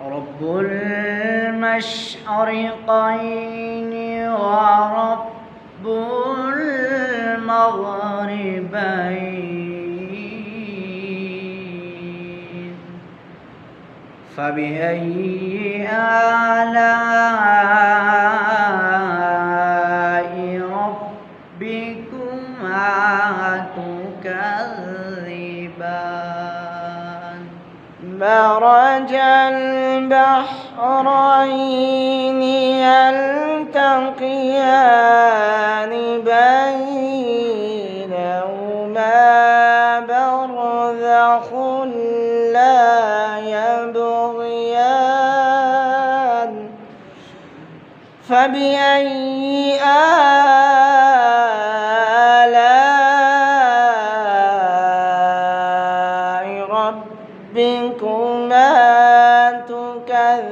رب المشرقين ورب المغربين فبأي آلاء ربكما تكذبان مرج البحرين يلتقيان بينهما برزخ لا يبغيان فبأي آلاء ربكما تكذبان